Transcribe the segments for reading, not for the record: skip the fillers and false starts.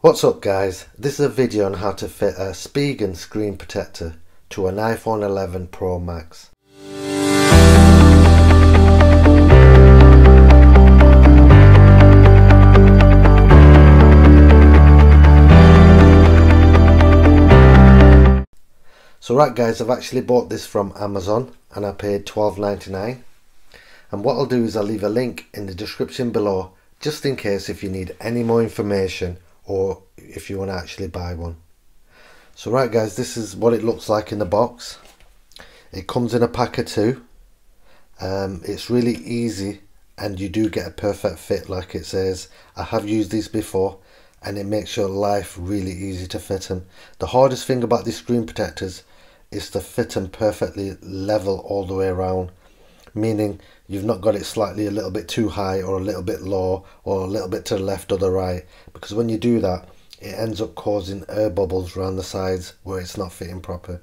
What's up guys, this is a video on how to fit a Spigen screen protector to an iPhone 11 Pro Max. So right guys, I've actually bought this from Amazon and I paid $12.99, and what I'll do is I'll leave a link in the description below just in case if you need any more information or if you want to actually buy one. So right guys, this is what it looks like in the box. It comes in a pack of two. It's really easy and you do get a perfect fit like it says. I have used these before and it makes your life really easy to fit them. The hardest thing about these screen protectors is to fit them perfectly level all the way around, meaning you've not got it slightly a little bit too high or a little bit low or a little bit to the left or the right, because when you do that it ends up causing air bubbles around the sides where it's not fitting proper,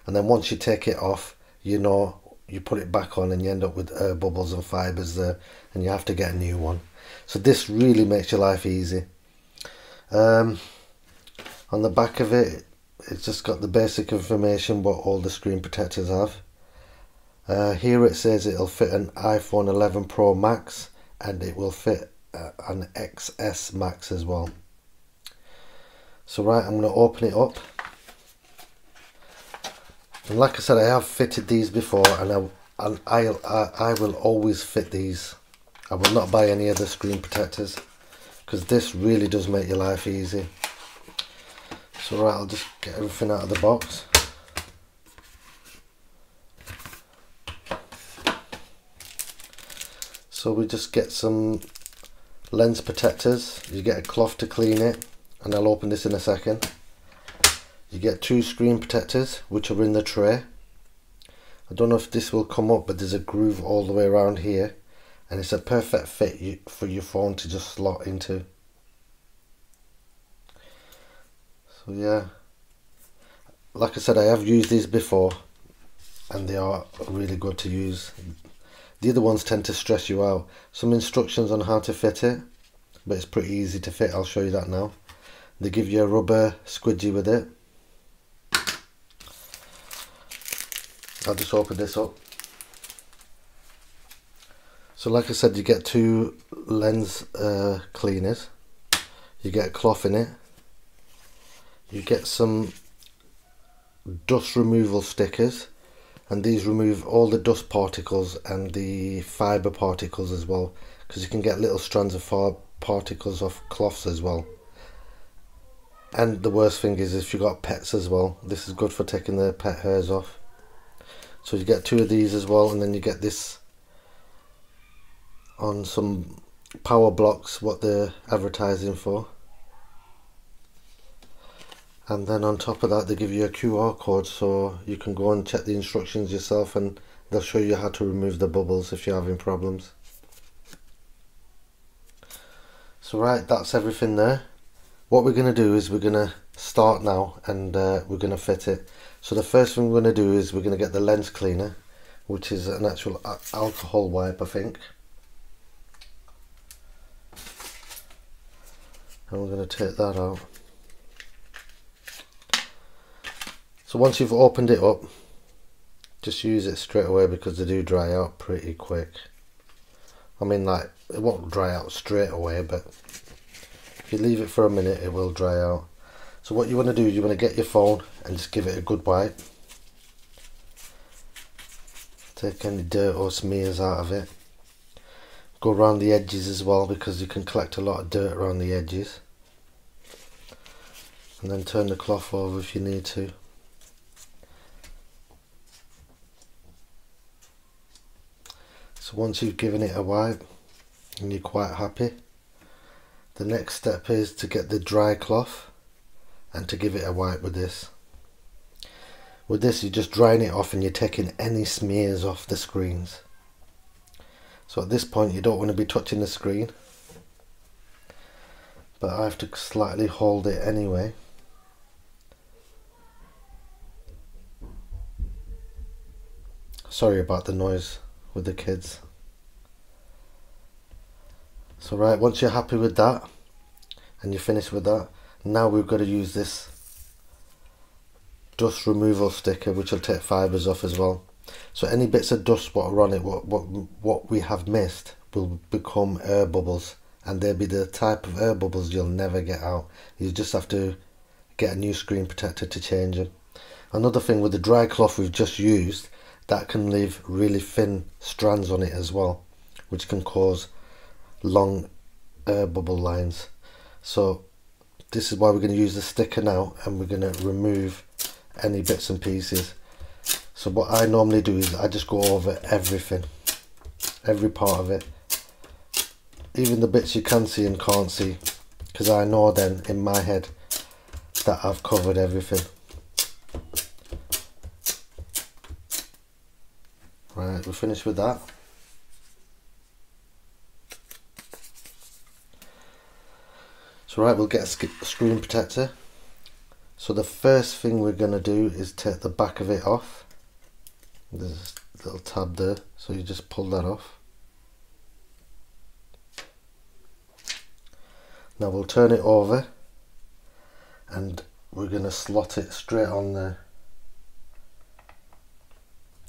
and then once you take it off, you know, you put it back on and you end up with air bubbles and fibers there and you have to get a new one. So this really makes your life easy. On the back of it, it's just got the basic information what all the screen protectors have. Here it says it'll fit an iPhone 11 Pro Max and it will fit an XS Max as well. So right, I'm going to open it up. And like I said, I have fitted these before and I will always fit these. I will not buy any other screen protectors because this really does make your life easy. So right, I'll just get everything out of the box. So we just get some lens protectors. You get a cloth to clean it, and I'll open this in a second. You get two screen protectors which are in the tray. I don't know if this will come up, but there's a groove all the way around here and it's a perfect fit for your phone to just slot into. So yeah, like I said, I have used these before and they are really good to use. The other ones tend to stress you out. Some instructions on how to fit it, but it's pretty easy to fit. I'll show you that now. They give you a rubber squidgy with it. I'll just open this up. So like I said, you get two lens cleaners. You get a cloth in it. You get some dust removal stickers, and these remove all the dust particles and the fibre particles as well, because you can get little strands of particles off cloths as well. And the worst thing is if you've got pets as well, this is good for taking the pet hairs off. So you get two of these as well, and then you get this on some power blocks, what they're advertising for. And then on top of that they give you a QR code so you can go and check the instructions yourself and they'll show you how to remove the bubbles if you're having problems. So right, that's everything there. What we're going to do is we're going to start now and we're going to fit it. So the first thing we're going to do is we're going to get the lens cleaner, which is an actual alcohol wipe, I think. And we're going to take that out. So once you've opened it up, just use it straight away because they do dry out pretty quick. I mean, like, it won't dry out straight away, but if you leave it for a minute it will dry out. So what you want to do is you want to get your phone and just give it a good wipe. Take any dirt or smears out of it. Go around the edges as well because you can collect a lot of dirt around the edges. And then turn the cloth over if you need to. So once you've given it a wipe and you're quite happy, the next step is to get the dry cloth and to give it a wipe with this. With this you're just drying it off and you're taking any smears off the screens. So at this point you don't want to be touching the screen, but I have to slightly hold it anyway. Sorry about the noise with the kids. So right, once you're happy with that and you're finished with that, Now we've got to use this dust removal sticker, which will take fibres off as well. So any bits of dust what are on it, what we have missed, will become air bubbles, and they'll be the type of air bubbles you'll never get out. You just have to get a new screen protector to change them. Another thing, with the dry cloth we've just used, that can leave really thin strands on it as well, which can cause long air bubble lines. So this is why we're going to use the sticker now, and we're going to remove any bits and pieces. So what I normally do is I just go over everything, every part of it, even the bits you can see and can't see, because I know then in my head that I've covered everything. Right, we're finished with that. So right, we'll get a screen protector. So the first thing we're going to do is take the back of it off. There's a little tab there, so you just pull that off. Now we'll turn it over, and we're going to slot it straight on there.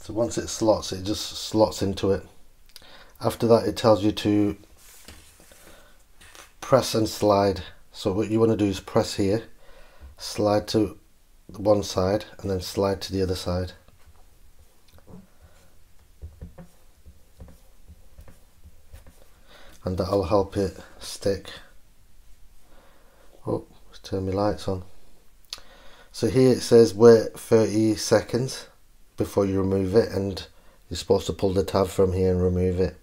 So once it slots, it just slots into it. After that, it tells you to press and slide. So what you want to do is press here, slide to one side, and then slide to the other side. And that'll help it stick. Oh, let's turn my lights on. So here it says wait 30 seconds before you remove it, and you're supposed to pull the tab from here and remove it.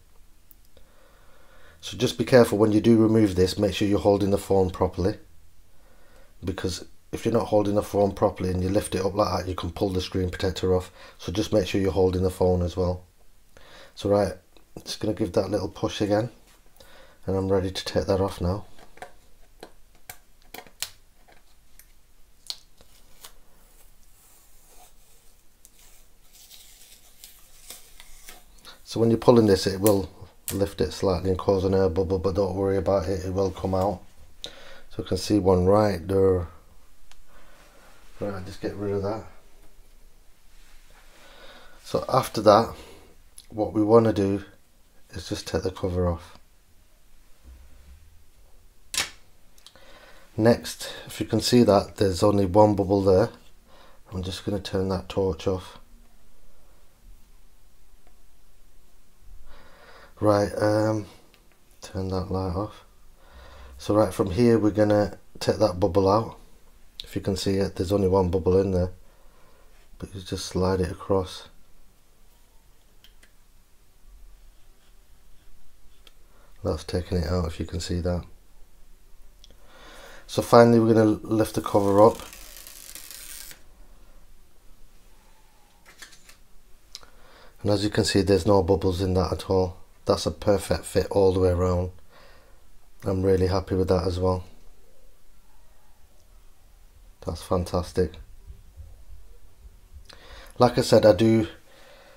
So just be careful when you do remove this, make sure you're holding the phone properly, because if you're not holding the phone properly and you lift it up like that, you can pull the screen protector off. So just make sure you're holding the phone as well. So right, just going to give that little push again, and I'm ready to take that off now. So when you're pulling this, it will lift it slightly and cause an air bubble, but don't worry about it, it will come out. So you can see one right there. Right, just get rid of that. So after that, what we want to do is just take the cover off. Next, if you can see that there's only one bubble there, I'm just going to turn that torch off. Right, turn that light off. So right, from here we're going to take that bubble out. If you can see it, there's only one bubble in there, but you just slide it across. That's taking it out, if you can see that. So finally we're going to lift the cover up. And as you can see, there's no bubbles in that at all. That's a perfect fit all the way around. I'm really happy with that as well. That's fantastic. Like I said, I do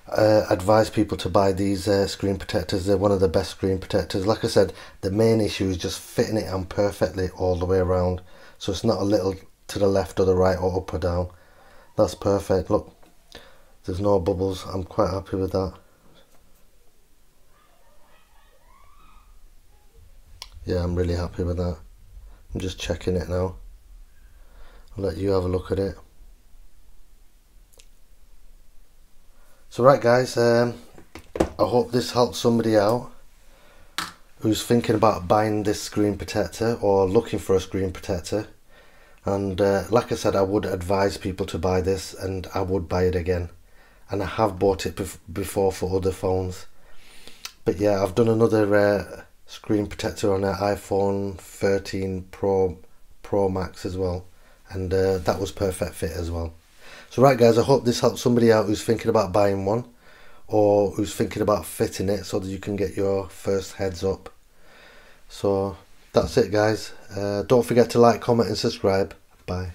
advise people to buy these screen protectors. They're one of the best screen protectors. Like I said, the main issue is just fitting it on perfectly all the way around, so it's not a little to the left or the right or up or down. That's perfect. Look, there's no bubbles. I'm quite happy with that. Yeah, I'm really happy with that. I'm just checking it now. I'll let you have a look at it. So right guys, I hope this helps somebody out who's thinking about buying this screen protector or looking for a screen protector. And like I said, I would advise people to buy this, and I would buy it again. And I have bought it before for other phones. But yeah, I've done another screen protector on an iPhone 13 Pro Max as well, and that was perfect fit as well. So right guys, I hope this helps somebody out who's thinking about buying one, or who's thinking about fitting it, so that you can get your first heads up. So that's it guys. Don't forget to like, comment and subscribe. Bye.